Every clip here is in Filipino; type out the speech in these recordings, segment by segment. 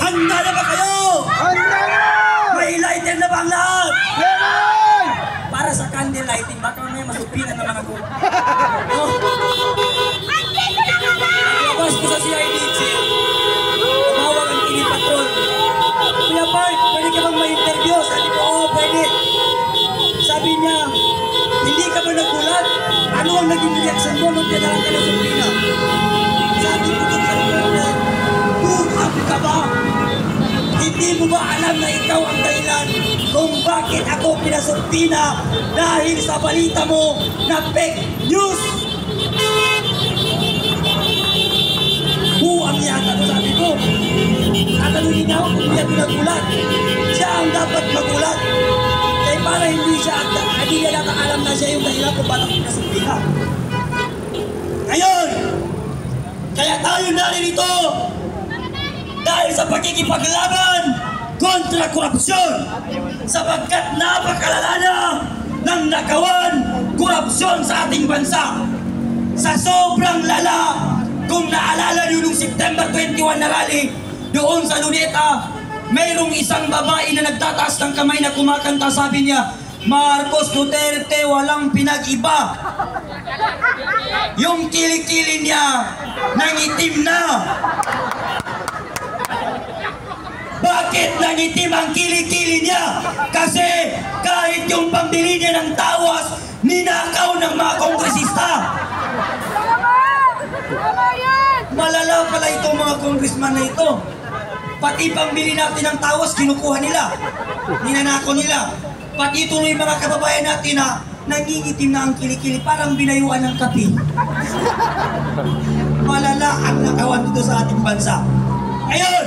Handa na ba kayo? Handa na! May lighter na ba ang lahat? Meron! Para sa candle lighting, baka mamaya masupinan naman ako. Labas ko sa CIDG. Tumawag ang TV Patrol. Kuya Park, pwede ka bang ma-interview? Sabi ko, oo, pwede. Sabi niya, hindi ka ba nagulat? Ano ang naging reaction mo nung tinalang ka ng sumpina? Sabi ko doon sa reporter, buhang ka ba? Hindi mo ba alam na ikaw ang dahilan kung bakit ako pinasumpina dahil sa balita mo na fake news? Buang yata ko, sabi ko. Tatanungin niya ako kung hindi ako nagulat. Siya ang dapat magulat. Kaya para hindi niya nakaalam na siya yung dahilan kung bakit pinasumpina. Ngayon, kaya tayo naririto dahil sa pagkikipaglaban kontra korupsyon, sapagkat napakalala na ng nakawan korupsyon sa ating bansa. Sa sobrang lala, kung naalala niyo nung September 21 na rally doon sa Luneta, mayroong isang babae na nagtataas ng kamay na kumakanta, sabi niya, Marcos Duterte walang pinag-iba. Yung kilikili niya nangitim na. Bakit nangitim ang kilikili niya? Kasi kahit yung pambili niya ng tawas, ninakaw ng mga kongresista. Malala pala itong mga congressman na ito. Pati pambili natin ng tawas, kinukuha nila. Ninanako nila. Pati tuloy mga kababayan natin na nangingitim na ang kilikili, parang binayuan ng kape. Malala ang nakawan dito sa ating bansa. Ngayon,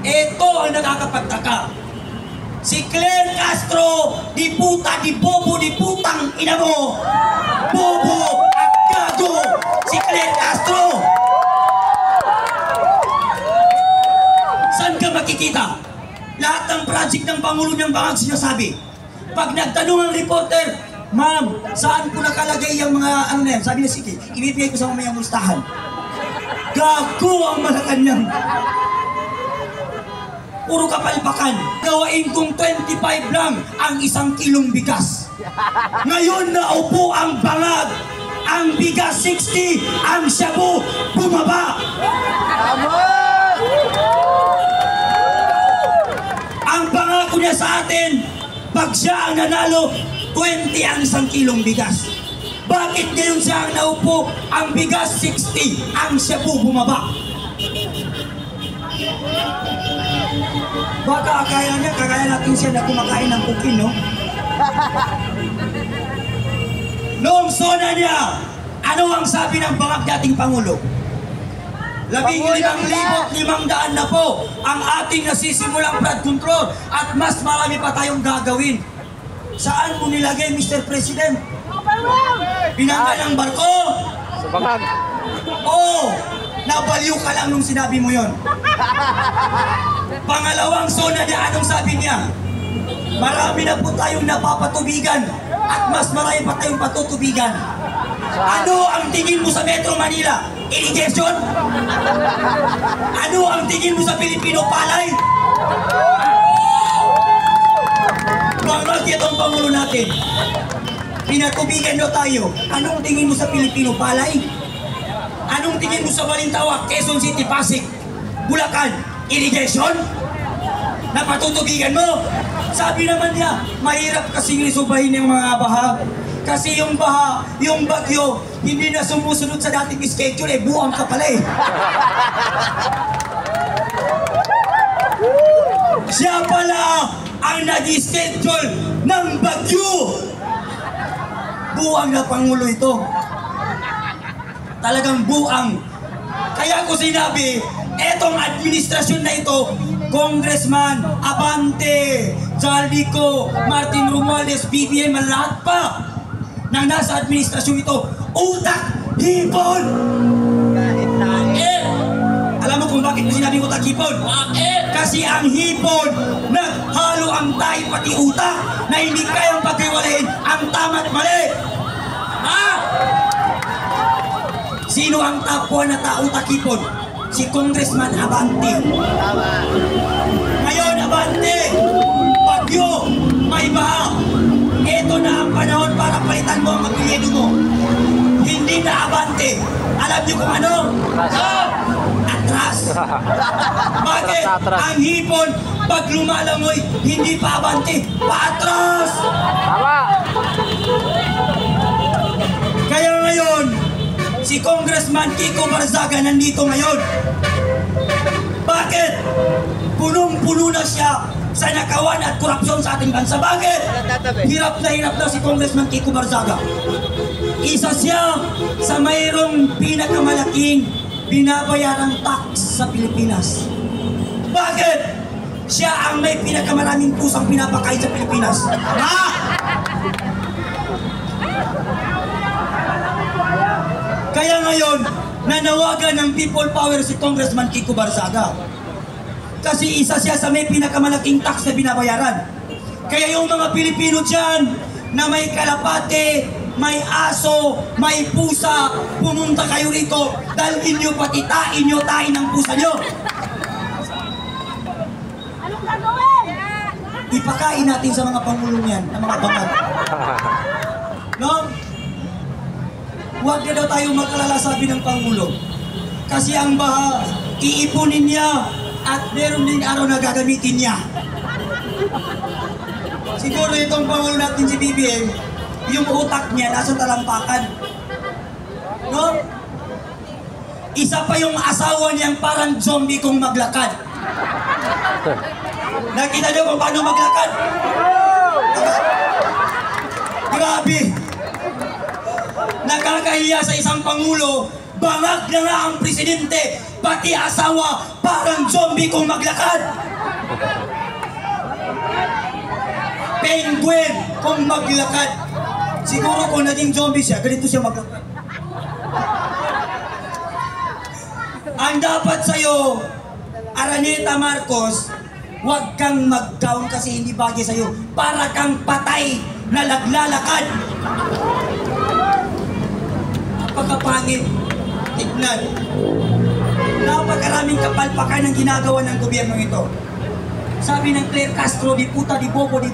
ito ang nakakapagtaka. Si Claire Castro, di puta, di bobo, di putang ina mo. Bobo at gago, si Claire Castro. Saan ka makikita? Lahat ng project ng Pangulo niyang bangag sinasabi. Pag nagtanong ang reporter, ma'am, saan ko nakalagay yung mga ano na yan? Sabi niya, sige, ibibigay ko sa mamayang listahan. Gago ang Malacanang. Puro kapalpakan. Gawain kong 25 lang ang 1 kilong bigas. Ngayon na upo ang bangag. Ang bigas 60, ang shabu bumaba. Ang pangako niya sa atin, pag siya ang nanalo, 20 ang 1 kilong bigas. Bakit ngayon siya ang naupo, ang bigas 60, ang shabu bumaba? Baka kagaya natin siya na kumakain ng kukin, no? Noong sona niya, ano ang sabi ng bangag dating Pangulo? 15,500 na po ang ating nasisimulang flood control at mas marami pa tayong gagawin. Saan mo nilagay, Mr. President? Binangga ng barko? Sa bangag. Oo, nabaliw ka lang nung sinabi mo yon. Pangalawang sona niya, anong sabi niya? Marami na po tayong napapatubigan at mas marami pa tayong patutubigan. Ano ang tingin mo sa Metro Manila? Irrigation? Ano ang tingin mo sa Pilipino palay? Bangag itong Pangulo natin. Pinatubigan nyo tayo. Anong tingin mo sa Pilipino palay? Anong tingin mo sa Balintawak, Quezon City, Pasig, Bulacan? Irrigation? Napatutubigan mo? Sabi naman niya, mahirap kasing resolbahin yung mga baha. Kasi yung baha, yung bagyo, hindi na sumusunod sa dating schedule, eh, buwang ka pala eh. Siya pala ang nag-schedule ng bagyo. Buwang na Pangulo ito. Talagang buang. Kaya ko sinabi, etong administrasyon na ito, Congressman Abante, Zaldico, Martin Romualdez, BBM, lahat pa na nasa administrasyon ito, utak, hipon! Alam mo kung bakit mo sinabi utak, hipon? Kasi ang hipon, naghalo ang tayo pati utak na hindi kayang pagkiwalahin ang tama at mali. Ha? Sino ang top 1 na utak, hipon? si Congressman Abante. Ngayon, Abante, bagyo, may baha. Ito na ang panahon para palitan mo ang apelyido mo. Hindi na Abante. Alam niyo kung ano? Atras. Bakit? Ang hipon, pag lumalangoy, hindi pa Abante, paatras. Tama. Kaya ngayon, si Congressman Kiko Barzaga nandito ngayon. Bakit? Punong-puno na siya sa nakawan at korupsyon sa ating bansa. Bakit? Hirap na si Congressman Kiko Barzaga. Isa siya sa mayroong pinakamalaking binabayarang tax sa Pilipinas. Bakit? Siya ang may pinakamaraming pusang pinapakain sa Pilipinas. Ha? Kaya ngayon, nanawagan ng people power si Congressman Kiko Barzaga. Kasi isa siya sa may pinakamalaking tax na binabayaran. Kaya yung mga Pilipino dyan na may kalapate, may aso, may pusa, pumunta kayo rito, dalhin nyo pati tain ng pusa nyo. Anong gagawin? Ipakain natin sa mga pangulong yan, ng mga bangat. No? Huwag na daw tayo mag-alala, sabi ng Pangulo. Kasi ang baha, iipunin niya at meron din araw na gagamitin niya. Siguro itong Pangulo natin si BBM, yung utak niya nasa talampakan. No? Isa pa yung asawa niyang parang zombie kung maglakad. Nakita niyo kung paano maglakad? Grabe! Nakakahiya sa isang Pangulo, bangag na nga ang presidente, pati asawa, parang zombie kung maglakad. Penguin kung maglakad. Siguro kung naging zombie siya, ganito siya maglakad. Ang dapat sa'yo, Araneta Marcos, huwag kang mag-down kasi hindi bagay sa'yo. Para kang patay na naglalakad. Pagkapangit, tignan. Napakaraming kapalpakan ang ginagawa ng gobyerno ito. Sabi ng Claire Castro, di puta, di bobo, di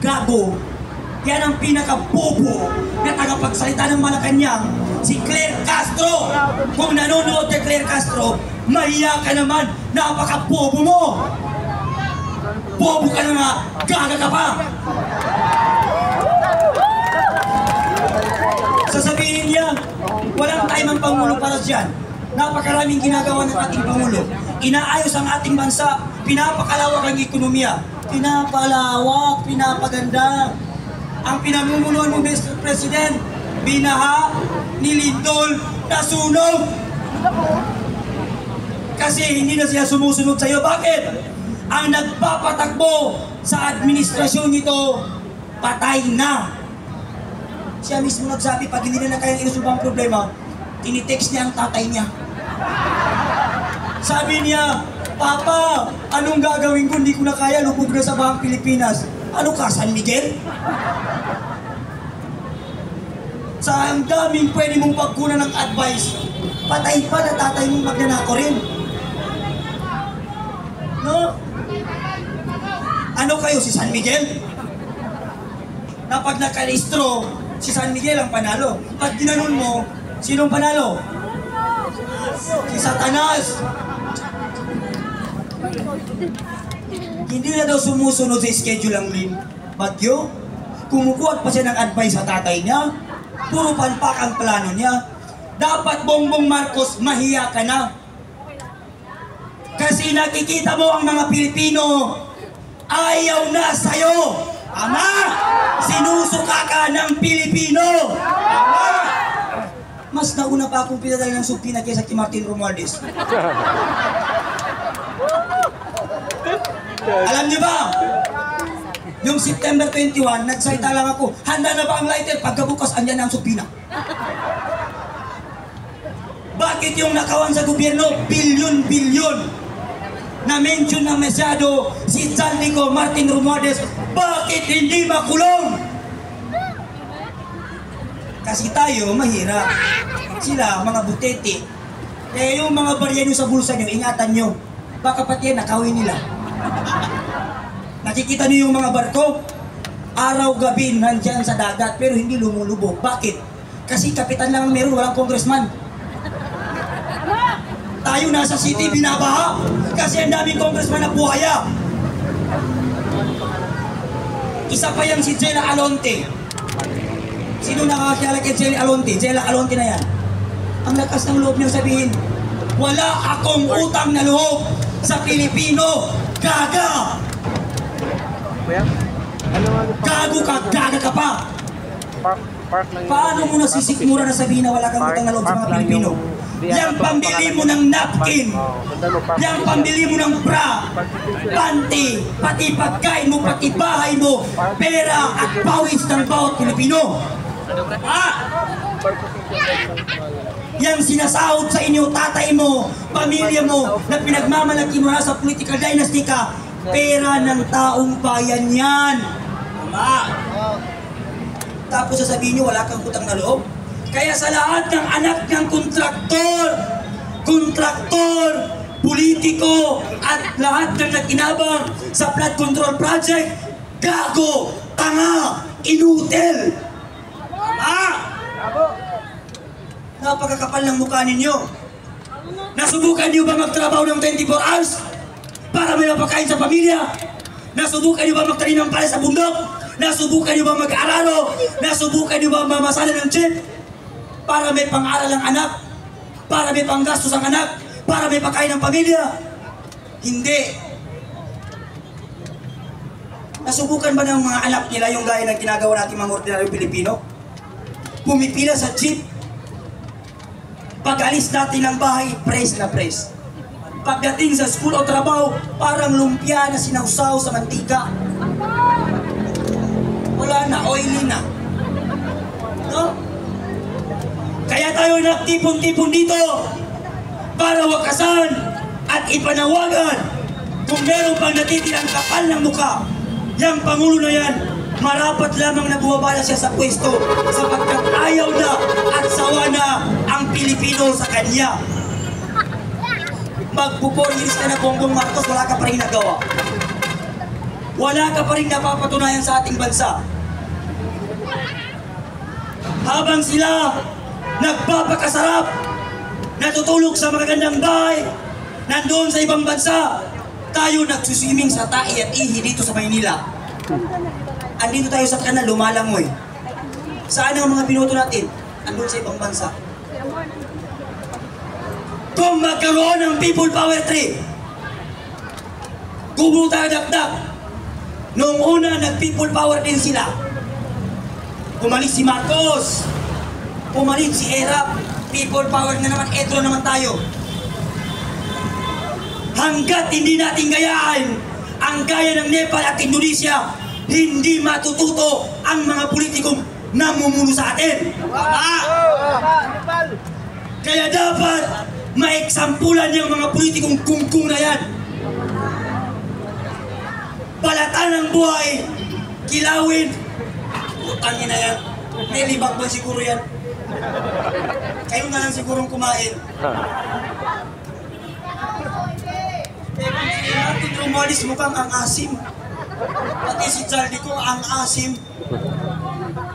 gago. Yan ang pinaka-bobo na tagapagsalita ng Malacanang, si Claire Castro. Kung nanonood kay Claire Castro, mahiya ka naman, napaka-bobo mo. Bobo ka na nga, gaga ka pa. Sasabihin niya, walang time ang Pangulo para dyan. Napakaraming ginagawa ng ating Pangulo. Inaayos ang ating bansa, pinapakalawak ang ekonomiya. Pinapalawak, pinapaganda. Ang pinamumunuan mo, Mr. President, binaha, nilindol, nasunog. Kasi hindi na siya sumusunod sa'yo. Bakit? Ang nagpapatakbo sa administrasyon nito, patay na. Siya mismo nagsabi, pag hindi na kayang inusulbang problema, tinitext niya ang tatay niya. Sabi niya, Papa, anong gagawin ko? Hindi ko na kaya, lubog na sa bahang Pilipinas. Ano ka, San Miguel? Sa ang daming pwede mong pagkunan ng advice, patay pa na tatay mong magnanako rin. No? Ano kayo, si San Miguel? Na pag nakalistro, si San Miguel ang panalo. Pag ginanon mo, sinong panalo? Si Satanas. Hindi na daw sumusunod sa schedule ang bagyo. Kumukuha pa siya ng advice sa tatay niya. Puro palpak ang plano niya. Dapat Bongbong Marcos, mahiya ka na. Kasi nakikita mo ang mga Pilipino, ayaw na sa'yo. Ama, sinusuka ka ng Pilipino. Ama, mas nauna pa akong pinadala ng supina kaysa kay Martin Romualdez. Alam niyo ba? Yung September 21, nagsalita lang ako, handa na ba ang lighter? Pagkabukas, andyan na ang supina. Bakit yung nakawan sa gobyerno, bilyon-bilyon? Na-mention na masyado si Sandico Martin Romualdez, bakit hindi makulong? Kasi tayo, mahirap. Sila, mga butete. Kaya yung mga barya nyo sa bulsa nyo, ingatan nyo. Baka pati yan, nakawin nila. Nakikita nyo yung mga barko? Araw-gabi nandyan sa dagat, pero hindi lumulubog. Bakit? Kasi kapitan lang ang meron, walang congressman. Tayo nasa city, binabaha. Kasi ang daming congressman na buhaya. Isa pa yung si Jela Alonte. Sino nakakilala kay Jela Alonte? Jela Alonte na yan. Ang lakas ng loob niyo sabihin, wala akong utang na loob sa Pilipino. Gaga! Gago ka, gaga ka pa! Paano mo nasisikmura na sabihin na wala kang utang na loob sa mga Pilipino? Yang pambili mo ng napkin, yang pambili mo ng bra, panty, pati pagkain mo, pati bahay mo, pera at pawis ng bawat Pilipino. Yang sinasahod sa inyo, tatay mo, pamilya mo, na pinagmamalaki mo na sa political dynasty ka, pera ng taong bayan yan. Tapos sasabihin nyo, wala kang utang na loob. Kaya sa lahat ng anak ng kontraktor, politiko, at lahat ng nagkinabang sa flood control project, gago, tanga, inutil. Napakakapal ng mukha ninyo. Nasubukan niyo ba magtrabaho ng 24 hours para may mapakain sa pamilya? Nasubukan niyo ba magtanim ng palay sa bundok? Nasubukan niyo ba mag-araro? Nasubukan niyo ba mamasala ng jeep? Para may pang-aral ang anak? Para may panggastos ang anak? Para may pakain ng pamilya? Hindi. Nasubukan ba ng mga anak nila yung gaya ng ginagawa natin mga ordinaryong Pilipino? Pumipila sa jeep. Pag-alis natin ng bahay, press na press. Pagdating sa school o trabaho, parang lumpia na sinausaw sa mantika. Wala na, oily na. No? Kaya tayo nagtipon-tipon dito para wakasan at ipanawagan kung meron pang natitirang kapal ng mukha. Yang Pangulo na yan, marapat lamang na bumabala siya sa pwesto sapagkat ayaw na at sawa na ang Pilipino sa kanya. Magpuporilis ka na Bongbong Marcos, wala ka pa rin nagawa. Wala ka pa rin napapatunayan sa ating bansa. Habang sila nagpapakasarap, natutulog sa magagandang bahay, nandoon sa ibang bansa, tayo nagsuswimming sa tai at ihi dito sa Maynila. Andito tayo sa kanal, lumalangoy. Saan ang mga binoto natin? Andun sa ibang bansa. Kung magkaroon ng People Power Tree, kumuta dagdag. Noong una, nag-people power din sila. Pumalit si Marcos, pumalit si Erap, people power na naman, etro naman tayo. Hanggat hindi natin gayaan ang gaya ng Nepal at Indonesia, hindi matututo ang mga politikong namumuno sa atin. Kaya dapat maeksampulan yung mga politikong kungkung na yan. Balatan ng buhay, kilawin, utangin na yan. May libak ba siguro yan? Kayo na lang sigurong kumain. Kung natin Romualdez mukhang ang asim. Pati si Charlie ko ang asim.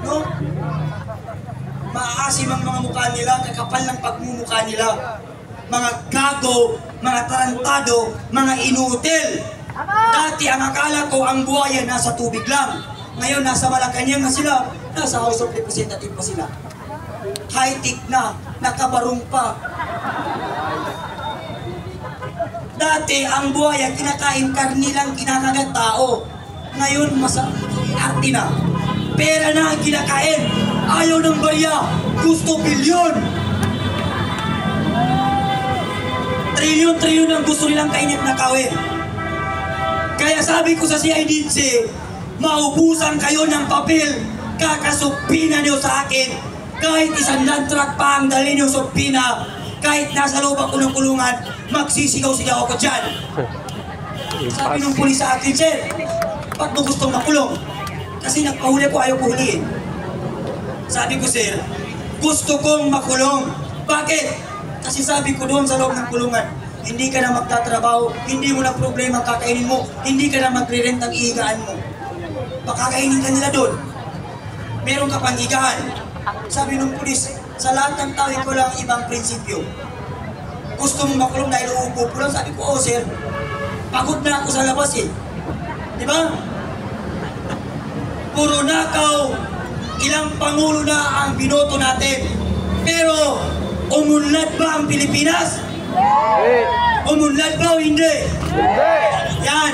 No? Maasim ang mga mukha nila, kakapal ng pagmumukha nila. Mga gago, mga tarantado, mga inutil. Dati ang akala ko ang buhaya nasa tubig lang. Ngayon nasa Malacanang na sila, nasa House of Representatives pa sila. High-tech na, nakabarong pa. Dati ang buhaya kinakain karni lang, kinakagat tao. Ngayon arte na. Pera na ang kinakain. Ayaw ng barya, gusto bilyon. Trilyon-trilyon ang gusto nilang kainit na kawin. Kaya sabi ko sa CIDC, maubusan kayo ng papel, kakasupina niyo sa akin. Kahit isang landtrack pa ang dali niyo sa supina, kahit nasa loob ako ng kulungan, magsisigaw-sigaw ako dyan. Sabi ng pulis sa akin, sir, ba't mo gustong makulong? Kasi nagpahuli ko, ayaw ko huliin. Sabi ko, sir, gusto kong makulong. Bakit? Kasi sabi ko doon sa loob ng kulungan, hindi ka na magtatrabaho, hindi mo na problema kakainin mo, hindi ka na magre-rent ng ihigaan mo. Pakakainin ka nila doon. Meron ka pang higaan. Sabi nung pulis, sa lahat ng tao ko lang ibang prinsipyo. Gusto mo makulong dahil uupo po lang? Sabi ko, oh sir, pagod na ako sa labas eh. Di ba? Puro nakaw, ilang pangulo na ang binoto natin. Pero, umunlad ba ang Pilipinas? Umunlad ba o hindi? Yan.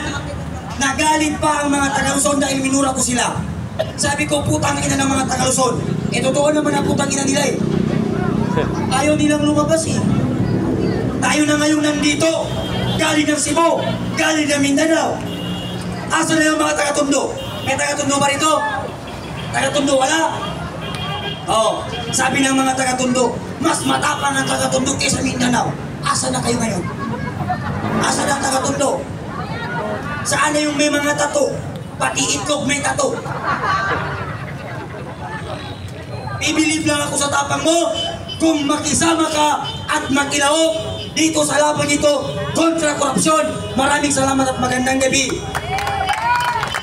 Nagalit pa ang mga taga-Luzon dahil minura ko sila. Sabi ko, putang ina ng mga taga-Luzon. Eh, totoo naman ang putang ina nila eh. Ayaw nilang lumabas eh. Tayo na ngayon nandito. Galing ng Cebu, galing ng Mindanao. Asa na yung mga taga-Tondo? May taga-Tondo ba rito? Taga-Tondo wala? Oo. Sabi ng mga taga-Tondo, mas matapang ang taga-Tondo kaysa Mindanao. Asa na kayo ngayon? Asa na ang taga-Tondo? Saan na yung may mga tato? Pati itlog may tato. Bibilib lang ako sa tapang mo kung makisama ka at makilaok dito sa laban ito kontra korupsyon. Maraming salamat at magandang gabi.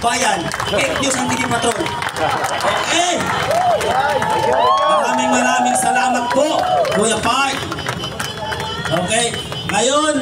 Bayan, fake news ang TV Patrol. Okay. Maraming salamat po, Kuya Park. Okay. Ngayon,